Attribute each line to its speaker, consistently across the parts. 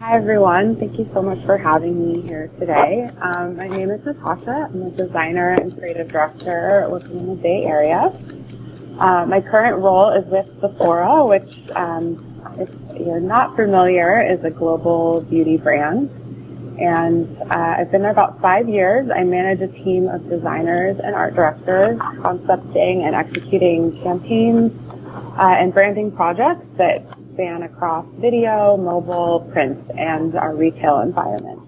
Speaker 1: Hi everyone, thank you so much for having me here today. My name is Natasha. I'm a designer and creative director working in the Bay Area. My current role is with Sephora, which, if you're not familiar, is a global beauty brand. And I've been there about 5 years. I manage a team of designers and art directors, concepting and executing campaigns and branding projects that span across video, mobile, print, and our retail environment.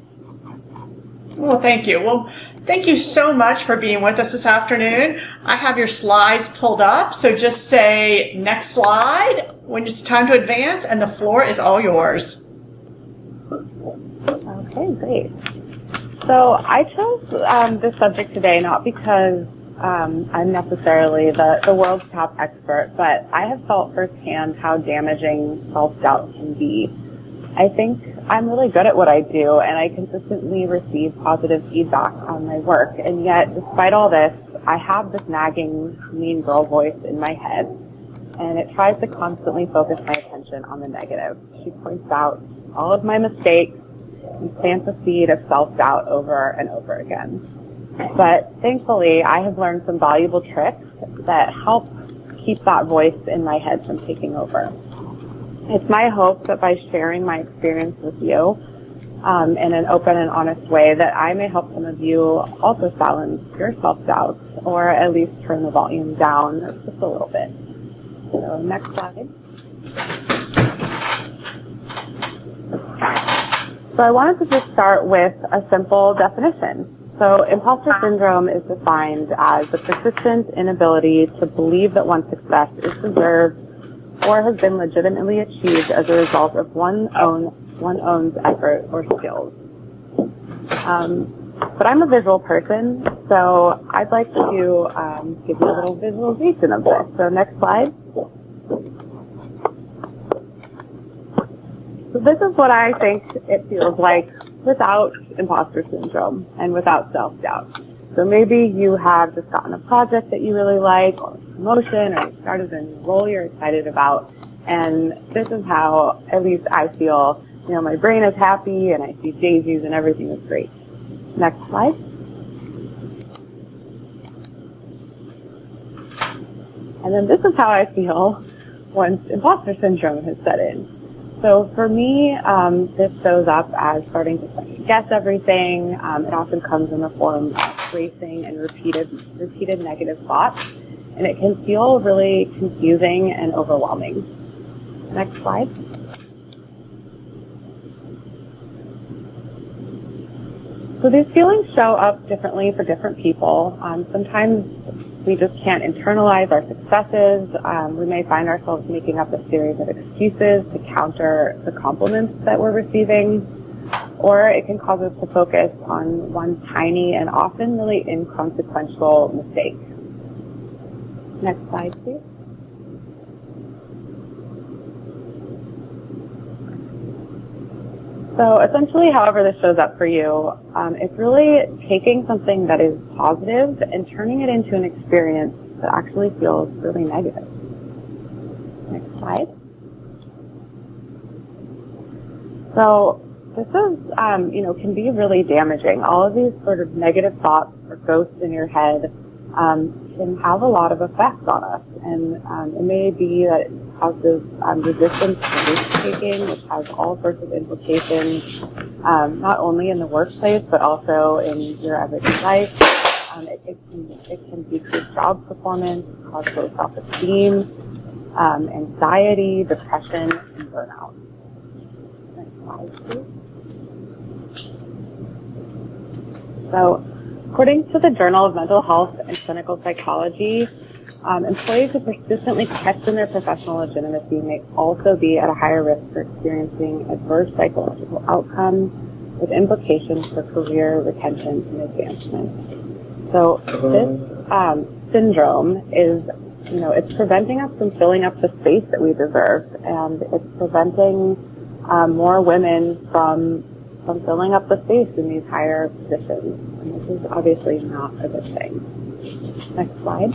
Speaker 2: Well, thank you. Well, thank you so much for being with us this afternoon. I have your slides pulled up, so just say next slide when it's time to advance, and the floor is all yours.
Speaker 1: Okay, great. So I chose this subject today not because I'm necessarily the world's top expert, but I have felt firsthand how damaging self-doubt can be. I think I'm really good at what I do, and I consistently receive positive feedback on my work, and yet, despite all this, I have this nagging, mean girl voice in my head, and it tries to constantly focus my attention on the negative. She points out all of my mistakes and plants a seed of self-doubt over and over again. But thankfully, I have learned some valuable tricks that help keep that voice in my head from taking over. It's my hope that by sharing my experience with you in an open and honest way, that I may help some of you also silence your self-doubts, or at least turn the volume down just a little bit. So next slide. So I wanted to just start with a simple definition. So imposter syndrome is defined as the persistent inability to believe that one's success is deserved or has been legitimately achieved as a result of one's own effort or skills. But I'm a visual person, so I'd like to give you a little visualization of this. So next slide. So this is what I think it feels like without imposter syndrome and without self-doubt. So maybe you have just gotten a project that you really like, or a promotion, or you started a new role you're excited about, and this is how at least I feel. You know, my brain is happy and I see daisies and everything is great. Next slide. And then this is how I feel once imposter syndrome has set in. So for me, this shows up as starting to second guess everything. It often comes in the form of racing and repeated negative thoughts, and it can feel really confusing and overwhelming. Next slide. So these feelings show up differently for different people. Sometimes we just can't internalize our successes. We may find ourselves making up a series of excuses to counter the compliments that we're receiving, or it can cause us to focus on one tiny and often really inconsequential mistake. Next slide, please. So essentially, however this shows up for you, it's really taking something that is positive and turning it into an experience that actually feels really negative. Next slide. So this is, can be really damaging. All of these sort of negative thoughts or ghosts in your head can have a lot of effects on us, and it may be that it causes resistance to risk-taking, which has all sorts of implications, not only in the workplace, but also in your everyday life. It can decrease job performance, cause low self-esteem, anxiety, depression, and burnout. Next slide, please. So, according to the Journal of Mental Health and Clinical Psychology, employees who persistently question their professional legitimacy may also be at a higher risk for experiencing adverse psychological outcomes with implications for career retention and advancement. So this syndrome is, it's preventing us from filling up the space that we deserve, and it's preventing more women from filling up the space in these higher positions. And this is obviously not a good thing. Next slide.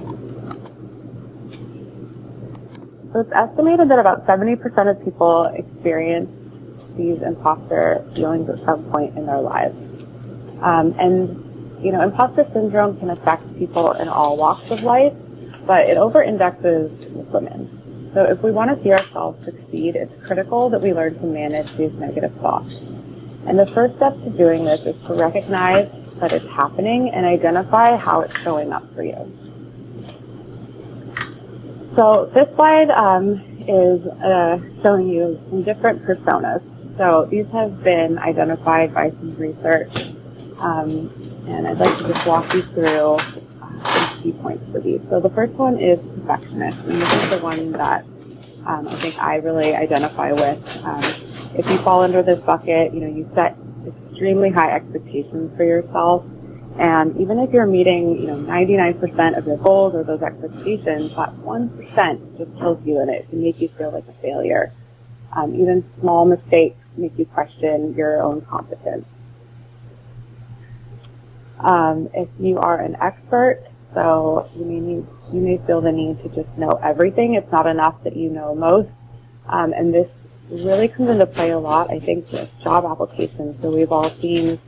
Speaker 1: So it's estimated that about 70% of people experience these imposter feelings at some point in their lives. And, imposter syndrome can affect people in all walks of life, but it over-indexes with women. So if we want to see ourselves succeed, it's critical that we learn to manage these negative thoughts. And the first step to doing this is to recognize that it's happening and identify how it's showing up for you. So this slide is showing you some different personas. So these have been identified by some research, and I'd like to just walk you through some key points for these. So the first one is perfectionist, and this is the one that I think I really identify with. If you fall under this bucket, you set extremely high expectations for yourself. And even if you're meeting, 99% of your goals or those expectations, that 1% just kills you and it can make you feel like a failure. Even small mistakes make you question your own competence. If you are an expert, so you may feel the need to just know everything. It's not enough that you know most. And this really comes into play a lot, I think, with job applications. So we've all seen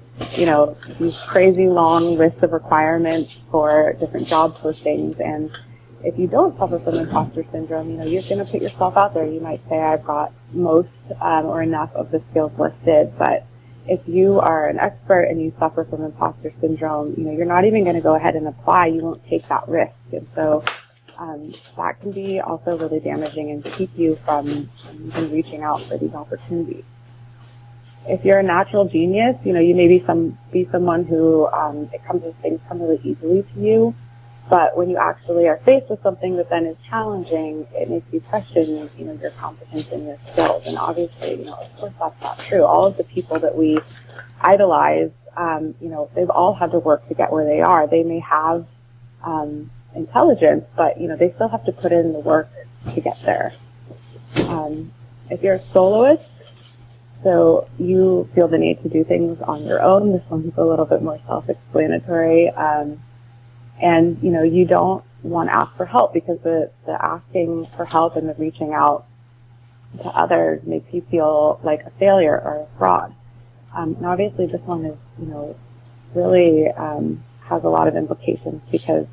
Speaker 1: these crazy long lists of requirements for different job postings. And if you don't suffer from imposter syndrome, you're going to put yourself out there. You might say, I've got most or enough of the skills listed. But if you are an expert and you suffer from imposter syndrome, you're not even going to go ahead and apply. You won't take that risk. And so that can be also really damaging and keep you from even reaching out for these opportunities. If you're a natural genius, you may be someone who things come really easily to you, but when you actually are faced with something that then is challenging, it makes you question, your competence and your skills. And obviously, of course, that's not true. All of the people that we idolize, they've all had to work to get where they are. They may have intelligence, but they still have to put in the work to get there. If you're a soloist, so you feel the need to do things on your own. This one's a little bit more self-explanatory. And, you don't want to ask for help because the asking for help and the reaching out to others makes you feel like a failure or a fraud. And obviously this one is, really has a lot of implications because,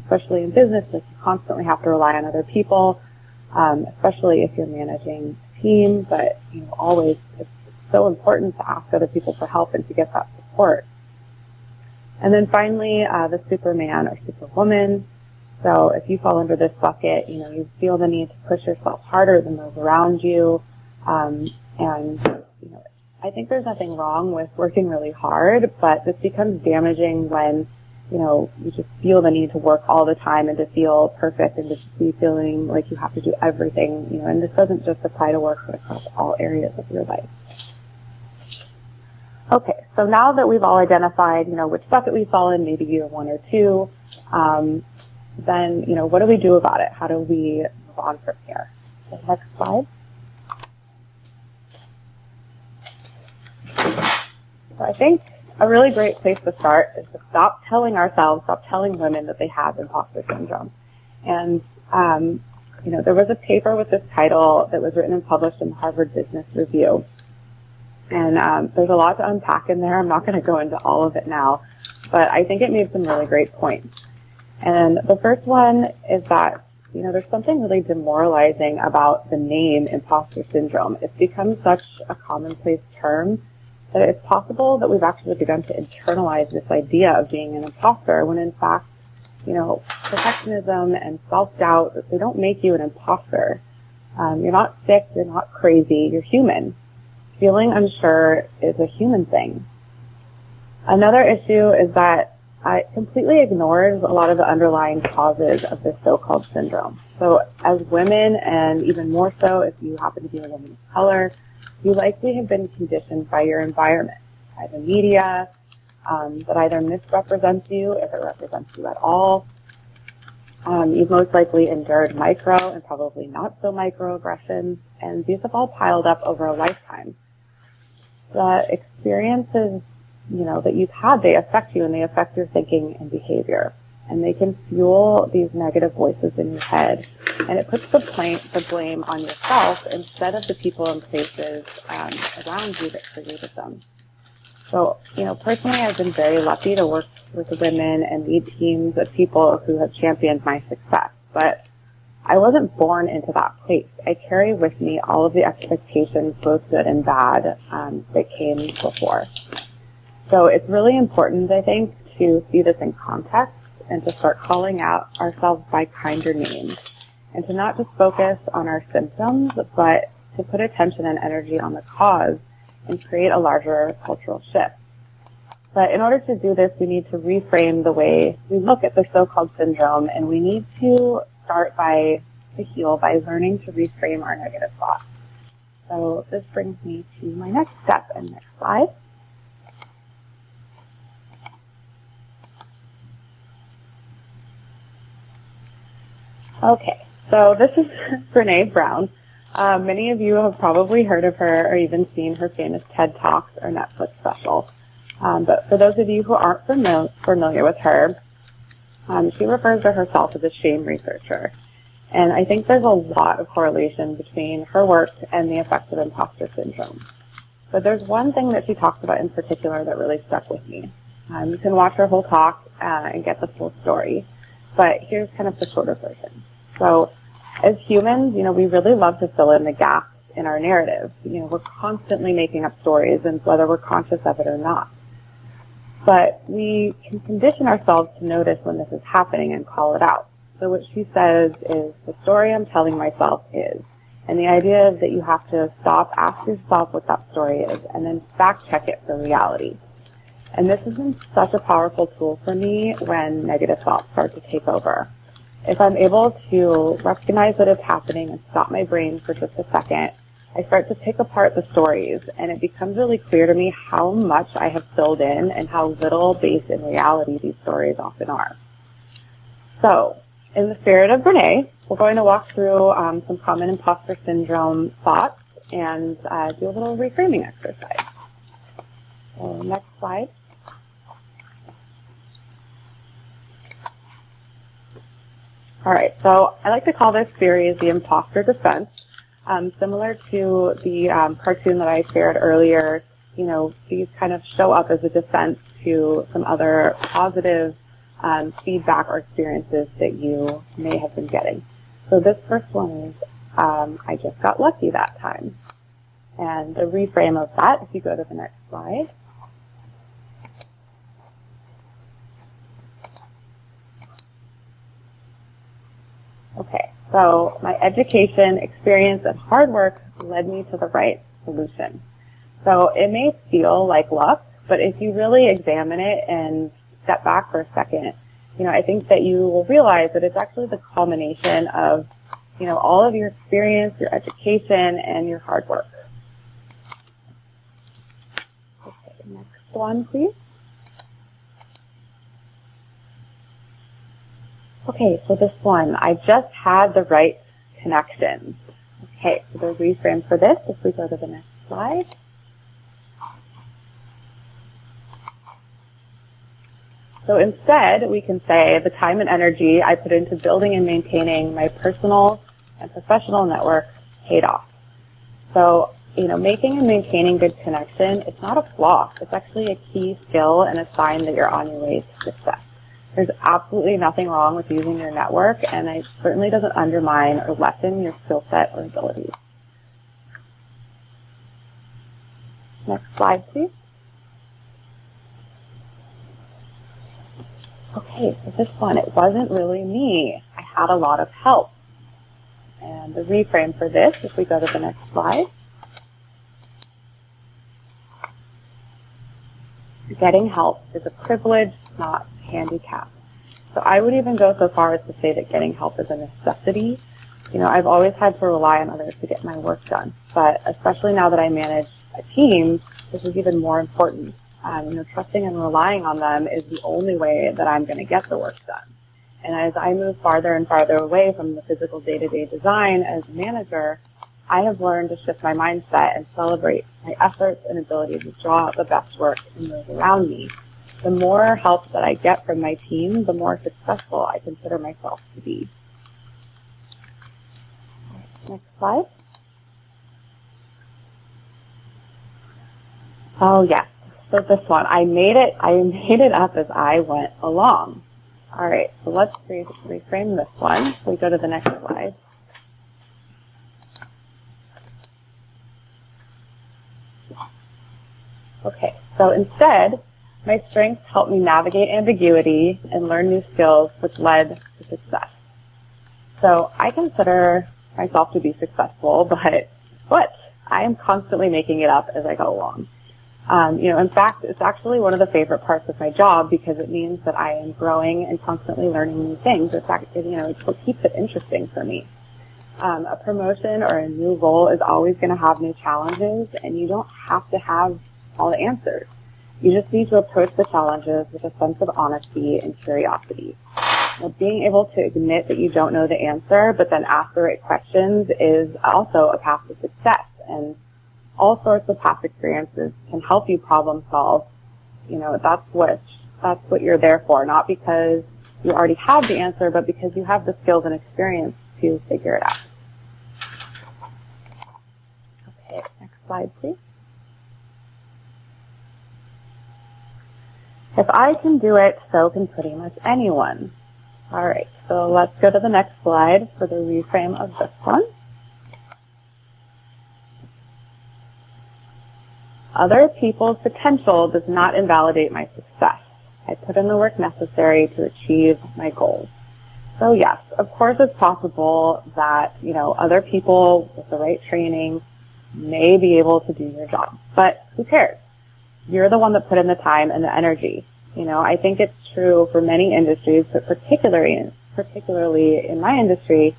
Speaker 1: especially in business, you constantly have to rely on other people, especially if you're managing a team. But, always it's so important to ask other people for help and to get that support. And then finally, the Superman or Superwoman. So if you fall under this bucket, you feel the need to push yourself harder than those around you. And, I think there's nothing wrong with working really hard, but this becomes damaging when, you just feel the need to work all the time and to feel perfect and to be feeling like you have to do everything, and this doesn't just apply to work, but across all areas of your life. Okay, so now that we've all identified, which bucket we fall in, maybe year 1 or 2, then, what do we do about it? How do we move on from here? So next slide. So I think a really great place to start is to stop telling women that they have imposter syndrome. And, there was a paper with this title that was written and published in the Harvard Business Review. And there's a lot to unpack in there. I'm not going to go into all of it now, but I think it made some really great points. And the first one is that, there's something really demoralizing about the name imposter syndrome. It's become such a commonplace term that it's possible that we've actually begun to internalize this idea of being an imposter when in fact, perfectionism and self-doubt, they don't make you an imposter. You're not sick, you're not crazy, you're human. Feeling unsure is a human thing. Another issue is that it completely ignores a lot of the underlying causes of this so-called syndrome. So as women, and even more so if you happen to be a woman of color, you likely have been conditioned by your environment, by the media, that either misrepresents you, if it represents you at all. You've most likely endured micro and probably not so microaggressions, and these have all piled up over a lifetime. The experiences, that you've had, they affect you and they affect your thinking and behavior. And they can fuel these negative voices in your head. And it puts the blame on yourself instead of the people and places around you that created them. So, personally, I've been very lucky to work with women and lead teams of people who have championed my success. But I wasn't born into that place. I carry with me all of the expectations, both good and bad, that came before. So it's really important, I think, to see this in context and to start calling out ourselves by kinder names. And to not just focus on our symptoms, but to put attention and energy on the cause and create a larger cultural shift. But in order to do this, we need to reframe the way we look at the so-called syndrome, and we need to start by learning to reframe our negative thoughts. So this brings me to my next step and next slide. Okay, so this is Brené Brown. Many of you have probably heard of her or even seen her famous TED Talks or Netflix special. But for those of you who aren't familiar with her, she refers to herself as a shame researcher. And I think there's a lot of correlation between her work and the effects of imposter syndrome. But there's one thing that she talks about in particular that really stuck with me. You can watch her whole talk and get the full story. But here's kind of the shorter version. So as humans, we really love to fill in the gaps in our narrative. We're constantly making up stories, and whether we're conscious of it or not. But we can condition ourselves to notice when this is happening and call it out. So what she says is, the story I'm telling myself is. And the idea is that you have to stop, ask yourself what that story is, and then fact check it for reality. And this has been such a powerful tool for me when negative thoughts start to take over. If I'm able to recognize what is happening and stop my brain for just a second, I start to pick apart the stories, and it becomes really clear to me how much I have filled in and how little based in reality these stories often are. So, in the spirit of Brené, we're going to walk through some common imposter syndrome thoughts and do a little reframing exercise. So, next slide. All right, so I like to call this series the imposter defense. Similar to the cartoon that I shared earlier, these kind of show up as a defense to some other positive feedback or experiences that you may have been getting. So this first one is, I just got lucky that time. And the reframe of that, if you go to the next slide. Okay, so my education, experience, and hard work led me to the right solution. So it may feel like luck, but if you really examine it and step back for a second, I think that you will realize that it's actually the culmination of, all of your experience, your education, and your hard work. Okay, next one, please. Okay, so this one, I just had the right connections. Okay, so the reframe for this, if we go to the next slide. So instead, we can say the time and energy I put into building and maintaining my personal and professional network paid off. So, making and maintaining good connection, it's not a flaw. It's actually a key skill and a sign that you're on your way to success. There's absolutely nothing wrong with using your network, and it certainly doesn't undermine or lessen your skill set or abilities. Next slide, please. Okay, so this one, it wasn't really me. I had a lot of help. And the reframe for this, if we go to the next slide. Getting help is a privilege, not a handicap. So I would even go so far as to say that getting help is a necessity. I've always had to rely on others to get my work done. But especially now that I manage a team, this is even more important. Trusting and relying on them is the only way that I'm going to get the work done. And as I move farther and farther away from the physical day-to-day design as a manager, I have learned to shift my mindset and celebrate my efforts and ability to draw out the best work in those around me. The more help that I get from my team, the more successful I consider myself to be. Next slide. Oh, yes. So this one, I made it up as I went along. All right, so let's reframe this one. We go to the next slide. Okay, so instead, my strengths helped me navigate ambiguity and learn new skills, which led to success. So I consider myself to be successful, but I am constantly making it up as I go along. In fact, it's actually one of the favorite parts of my job because it means that I am growing and constantly learning new things. It's what keeps it interesting for me. A promotion or a new role is always going to have new challenges, and you don't have to have all the answers. You just need to approach the challenges with a sense of honesty and curiosity. Being able to admit that you don't know the answer, but then ask the right questions is also a path to success. And all sorts of past experiences can help you problem solve. That's what you're there for, not because you already have the answer, but because you have the skills and experience to figure it out. Okay, next slide, please. If I can do it, so can pretty much anyone. All right, so let's go to the next slide for the reframe of this one. Other people's potential does not invalidate my success. I put in the work necessary to achieve my goals. So yes, of course it's possible that, other people with the right training may be able to do your job, but who cares? You're the one that put in the time and the energy. I think it's true for many industries, but particularly in my industry,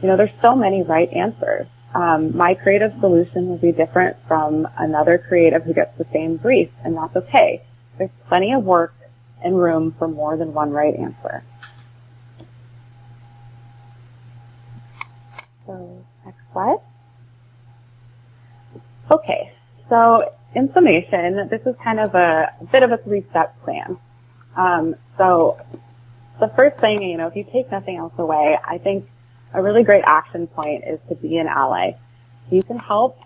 Speaker 1: there's so many right answers. My creative solution will be different from another creative who gets the same brief, and that's okay. There's plenty of work and room for more than one right answer. So, next slide. Okay, so in summation, this is kind of a bit of a three-step plan. So the first thing, if you take nothing else away, I think a really great action point is to be an ally. You can help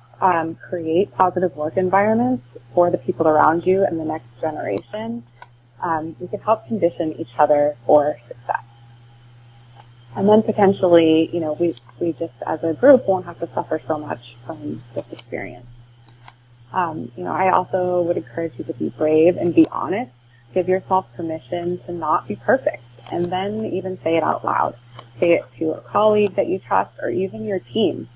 Speaker 1: create positive work environments for the people around you and the next generation. You can help condition each other for success. And then potentially, we just as a group won't have to suffer so much from this experience. I also would encourage you to be brave and be honest. Give yourself permission to not be perfect, and then even say it out loud. Say it to a colleague that you trust, or even your team.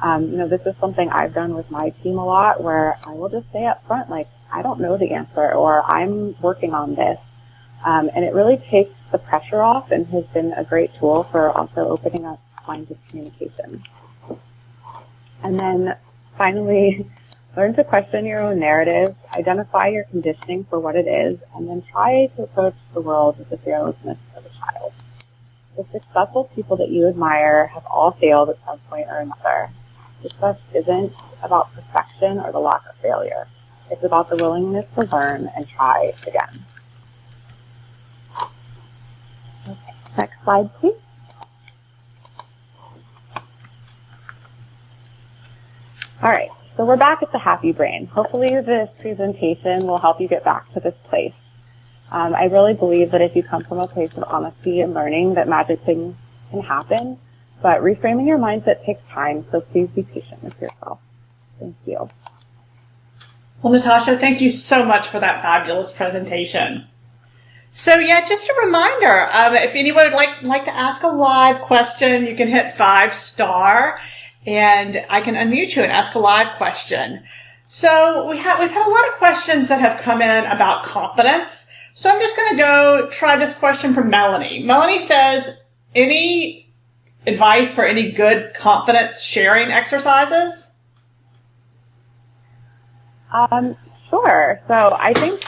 Speaker 1: This is something I've done with my team a lot, where I will just say up front, I don't know the answer, or I'm working on this. And it really takes the pressure off and has been a great tool for also opening up lines of communication. And then finally, learn to question your own narrative, identify your conditioning for what it is, and then try to approach the world with the fearlessness of a child. The successful people that you admire have all failed at some point or another. Success isn't about perfection or the lack of failure. It's about the willingness to learn and try again. Okay, next slide, please. All right. So we're back at the happy brain. Hopefully this presentation will help you get back to this place. I really believe that if you come from a place of honesty and learning, that magic things can happen. But reframing your mindset takes time, so please be patient with yourself. Thank you.
Speaker 2: Well, Natasha, thank you so much for that fabulous presentation. So yeah, just a reminder, if anyone would like to ask a live question, you can hit 5-star. And I can unmute you and ask a live question. So we've had a lot of questions that have come in about confidence. So I'm just going to go try this question from Melanie. Melanie says, any advice for any good confidence sharing exercises?
Speaker 1: Sure. So I think,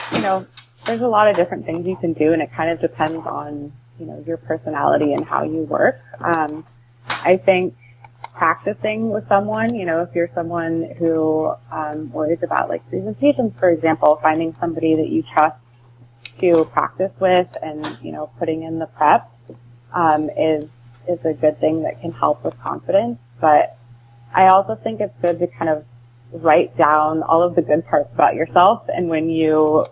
Speaker 1: there's a lot of different things you can do, and it kind of depends on, your personality and how you work. I think practicing with someone, if you're someone who worries about presentations, for example, finding somebody that you trust to practice with and, putting in the prep is a good thing that can help with confidence. But I also think it's good to kind of write down all of the good parts about yourself. And when you,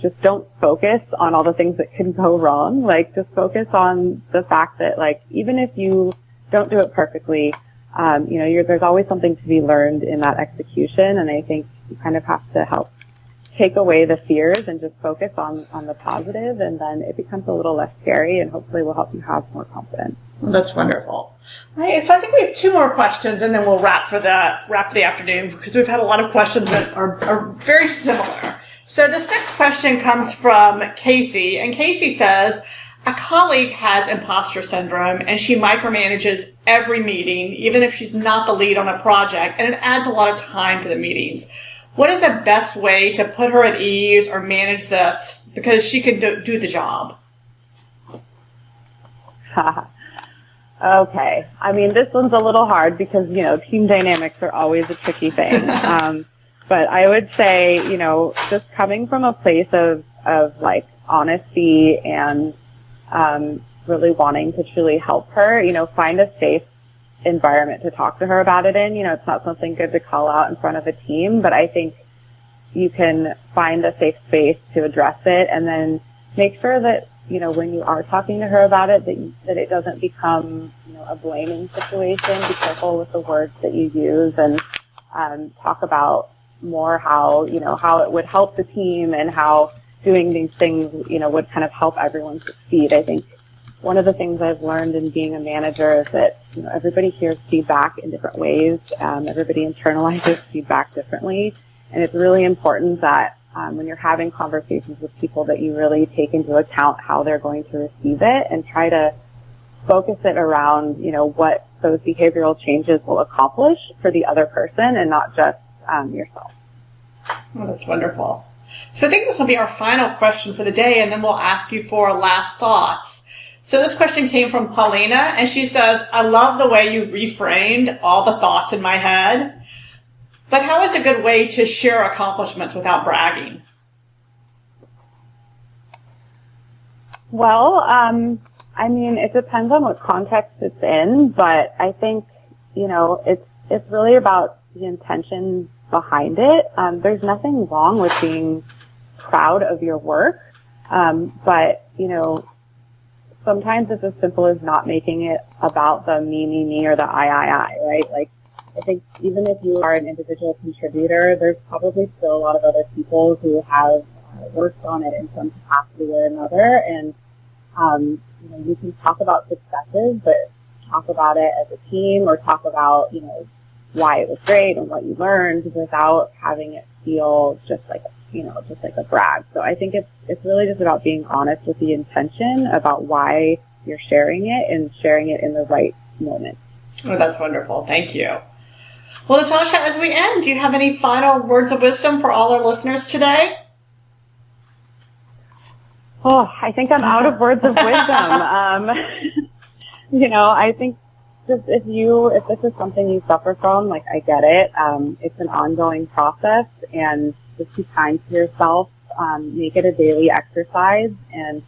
Speaker 1: just don't focus on all the things that can go wrong. Like, just focus on the fact that, like, even if you don't do it perfectly, there's always something to be learned in that execution. And I think you kind of have to help take away the fears and just focus on the positive, and then it becomes a little less scary and hopefully will help you have more confidence.
Speaker 2: Well, that's wonderful. Okay, so I think we have 2 more questions, and then we'll wrap for the afternoon, because we've had a lot of questions that are very similar. So this next question comes from Casey, and Casey says, a colleague has imposter syndrome, and she micromanages every meeting, even if she's not the lead on a project, and it adds a lot of time to the meetings. What is the best way to put her at ease or manage this, because she can do the job?
Speaker 1: Okay. I mean, this one's a little hard because, team dynamics are always a tricky thing. But I would say, just coming from a place of like honesty and really wanting to truly help her, find a safe environment to talk to her about it in. It's not something good to call out in front of a team, but I think you can find a safe space to address it, and then make sure that, when you are talking to her about it, that it doesn't become, a blaming situation. Be careful with the words that you use, and talk about more how it would help the team and how doing these things, would kind of help everyone succeed. I think one of the things I've learned in being a manager is that, everybody hears feedback in different ways. Everybody internalizes feedback differently. And it's really important that when you're having conversations with people that you really take into account how they're going to receive it, and try to focus it around, what those behavioral changes will accomplish for the other person and not just yourself.
Speaker 2: Oh, that's wonderful. So I think this will be our final question for the day, and then we'll ask you for last thoughts. So this question came from Paulina, and she says, I love the way you reframed all the thoughts in my head, but how is a good way to share accomplishments without bragging?
Speaker 1: Well, it depends on what context it's in, but I think, it's really about the intention behind it. There's nothing wrong with being proud of your work, but, sometimes it's as simple as not making it about the me, or the I, right? Like, I think even if you are an individual contributor, there's probably still a lot of other people who have worked on it in some capacity or another, and you can talk about successes, but talk about it as a team, or talk about why it was great and what you learned, without having it feel just like a brag. So I think it's really just about being honest with the intention about why you're sharing it, and sharing it in the right moment.
Speaker 2: Oh, that's wonderful. Thank you. Well, Natasha, as we end, do you have any final words of wisdom for all our listeners today?
Speaker 1: Oh, I think I'm out of words of wisdom. I think just if this is something you suffer from, like, I get it. It's an ongoing process, and just be kind to yourself. Make it a daily exercise, and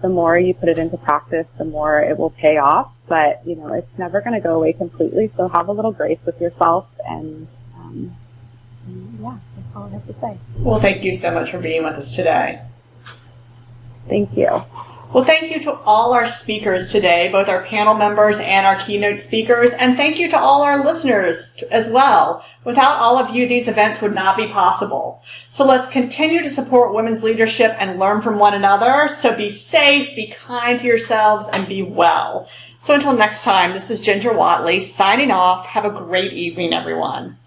Speaker 1: the more you put it into practice, the more it will pay off. But, it's never going to go away completely, so have a little grace with yourself, and that's all I have to say.
Speaker 2: Well, thank you so much for being with us today.
Speaker 1: Thank you.
Speaker 2: Well, thank you to all our speakers today, both our panel members and our keynote speakers, and thank you to all our listeners as well. Without all of you, these events would not be possible. So let's continue to support women's leadership and learn from one another. So be safe, be kind to yourselves, and be well. So until next time, this is Ginger Whatley signing off. Have a great evening, everyone.